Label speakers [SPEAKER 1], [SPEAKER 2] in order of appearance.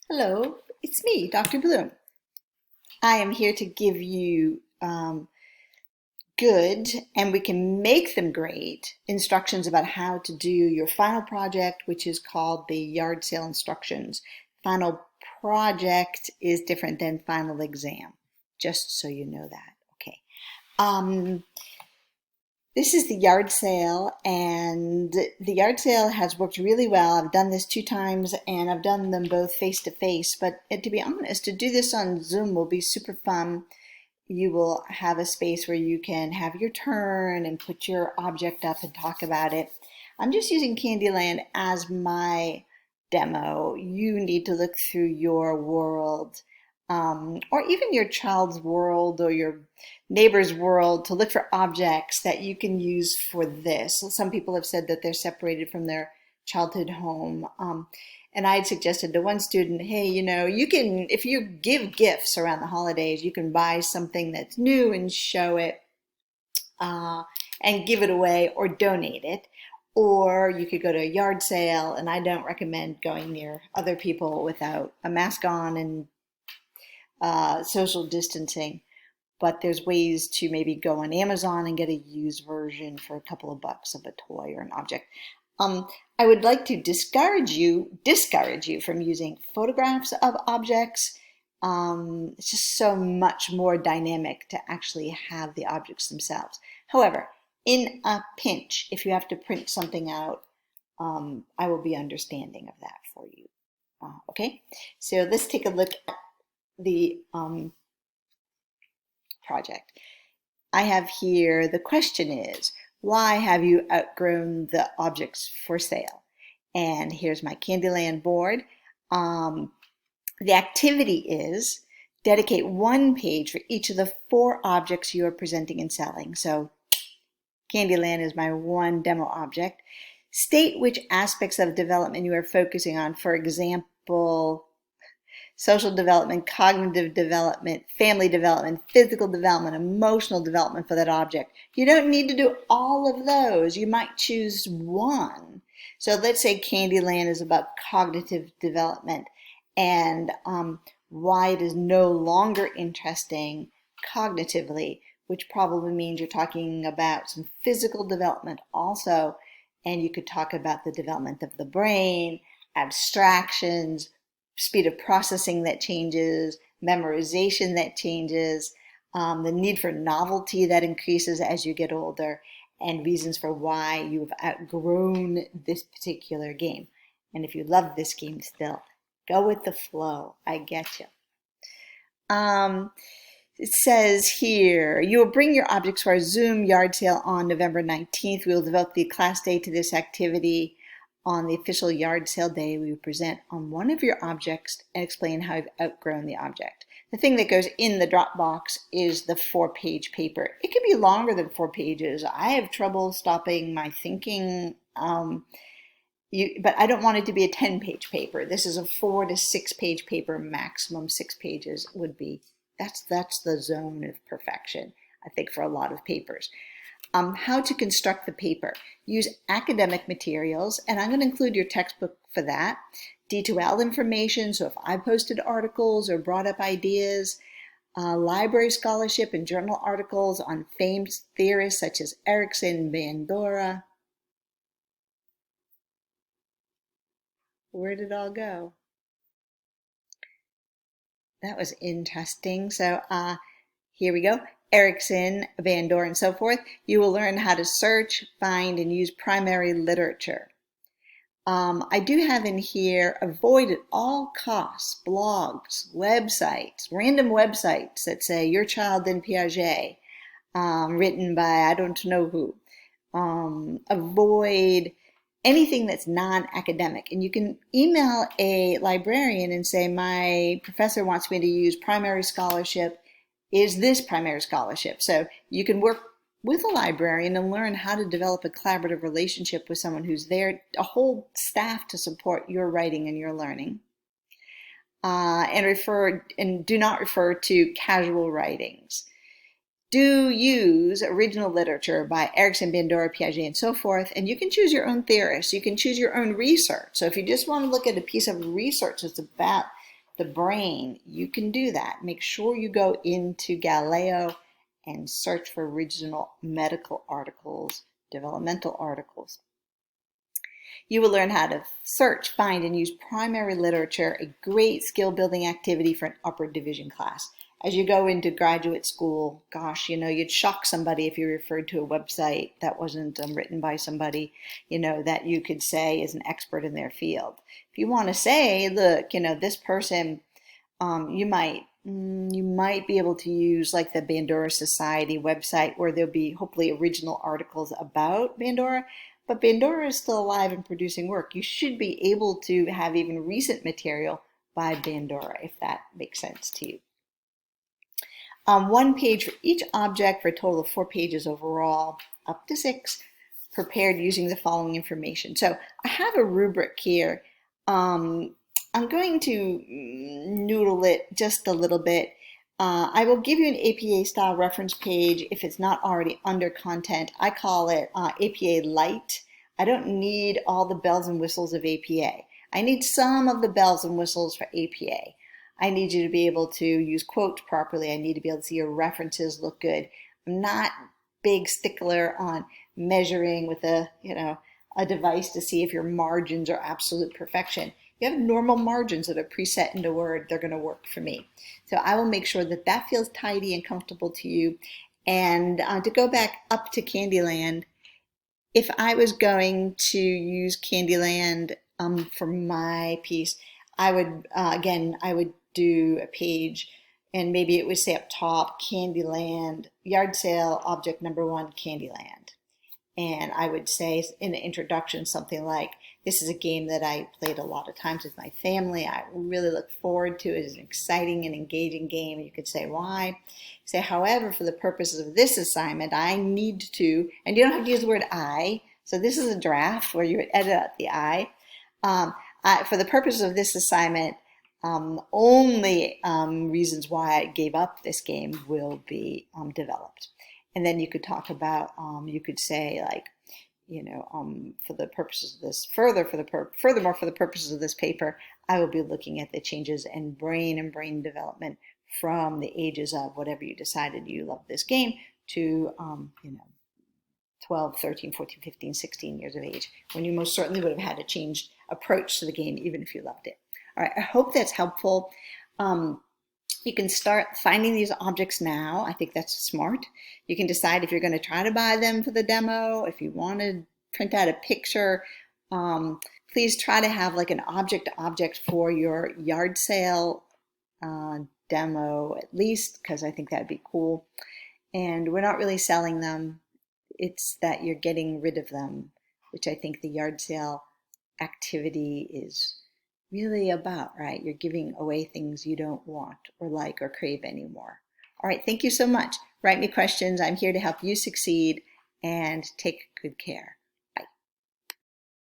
[SPEAKER 1] Hello, it's me, Dr. Bloom. I am here to give you good, and we can make them great, instructions about how to do your final project, which is called the yard sale instructions. Final project is different than final exam, just so you know that. Okay. Um, This is the yard sale, and the yard sale has worked really well. I've done this 2 times, and I've done them both face to face. But to be honest, to do this on Zoom will be super fun. You will have a space where you can have your turn and put your object up and talk about it. I'm just using Candyland as my demo. You need to look through your world, or even your child's world or your neighbor's world, to look for objects that you can use for this. Some people have said that they're separated from their childhood home. And I had suggested to one student, hey, you can, if you give gifts around the holidays, you can buy something that's new and show it, and give it away or donate it. Or you could go to a yard sale, and I don't recommend going near other people without a mask on and social distancing. But there's ways to maybe go on Amazon and get a used version for a couple of bucks of a toy or an object. I would like to discourage you from using photographs of objects. It's just so much more dynamic to actually have the objects themselves. However, in a pinch, if you have to print something out, I will be understanding of that for you. Okay, so let's take a look at the project. I have here, the question is, why have you outgrown the objects for sale? And here's my Candyland board. The activity is dedicate 1 page for each of the 4 objects you are presenting and selling. So Candyland is my one demo object. State which aspects of development you are focusing on. For example, social development, cognitive development, family development, physical development, emotional development for that object. You don't need to do all of those. You might choose one. So let's say Candyland is about cognitive development, and why it is no longer interesting cognitively, which probably means you're talking about some physical development also, and you could talk about the development of the brain, abstractions, speed of processing that changes, memorization that changes, the need for novelty that increases as you get older, and reasons for why you've outgrown this particular game. And if you love this game still, go with the flow. I get you. It says here, you will bring your objects for our Zoom yard sale on November 19th. We will devote the class day to this activity. On the official yard sale day, we will present on one of your objects and explain how you've outgrown the object. The thing that goes in the Dropbox is the 4-page paper. It can be longer than 4 pages. I have trouble stopping my thinking, but I don't want it to be a 10-page paper. This is a 4 to 6-page paper, maximum 6 pages would be. That's the zone of perfection, I think, for a lot of papers. How to construct the paper. Use academic materials, and I'm going to include your textbook for that. D2L information, so if I posted articles or brought up ideas, library scholarship and journal articles on famed theorists such as Erikson, Bandura. Where did it all go? That was interesting. So here we go. Erikson, Bandura, and so forth. You will learn how to search, find, and use primary literature. I do have in here, avoid at all costs blogs, websites, random websites that say Your Child in Piaget, written by I don't know who. Avoid anything that's non-academic. And you can email a librarian and say, my professor wants me to use primary scholarship. Is this primary scholarship? So you can work with a librarian and learn how to develop a collaborative relationship with someone who's there, a whole staff to support your writing and your learning. And do not refer to casual writings. Do use original literature by Erikson, Bandura, Piaget, and so forth, and you can choose your own theorists. You can choose your own research. So if you just want to look at a piece of research that's about the brain, you can do that. Make sure you go into Galileo and search for original medical articles, developmental articles. You will learn how to search, find, and use primary literature, a great skill building activity for an upper division class. As you go into graduate school, gosh, you'd shock somebody if you referred to a website that wasn't written by somebody, that you could say is an expert in their field. If you want to say, look, this person, you might be able to use like the Bandura Society website where there'll be hopefully original articles about Bandura, but Bandura is still alive and producing work. You should be able to have even recent material by Bandura if that makes sense to you. 1 page for each object for a total of 4 pages overall, up to 6, prepared using the following information. So I have a rubric here. I'm going to noodle it just a little bit. I will give you an APA style reference page if it's not already under content. I call it APA Light. I don't need all the bells and whistles of APA. I need some of the bells and whistles for APA. I need you to be able to use quotes properly. I need to be able to see your references look good. I'm not big stickler on measuring with a device to see if your margins are absolute perfection. You have normal margins that are preset into Word, they're going to work for me. So I will make sure that that feels tidy and comfortable to you. And to go back up to Candyland, if I was going to use Candyland for my piece, I would, I would do a page and maybe it would say up top, Candyland, yard sale, object number 1, Candyland. And I would say in the introduction something like, this is a game that I played a lot of times with my family. I really look forward to it. It's an exciting and engaging game. You could say why. Say, however, for the purposes of this assignment, I need to, and you don't have to use the word I. So this is a draft where you would edit out the I. For the purposes of this assignment, only reasons why I gave up this game will be developed. And then you could talk about, you could say like, for the purposes of this, furthermore, for the purposes of this paper, I will be looking at the changes in brain and brain development from the ages of whatever you decided you love this game to, 12, 13, 14, 15, 16 years of age, when you most certainly would have had a changed approach to the game, even if you loved it. All right, I hope that's helpful. You can start finding these objects now. I think that's smart. You can decide if you're going to try to buy them for the demo, if you want to print out a picture. Please try to have like an object for your yard sale demo at least, because I think that'd be cool. And we're not really selling them. It's that you're getting rid of them, which I think the yard sale activity is really about, right? You're giving away things you don't want or like or crave anymore. All right, thank you so much. Write me questions. I'm here to help you succeed and take good care.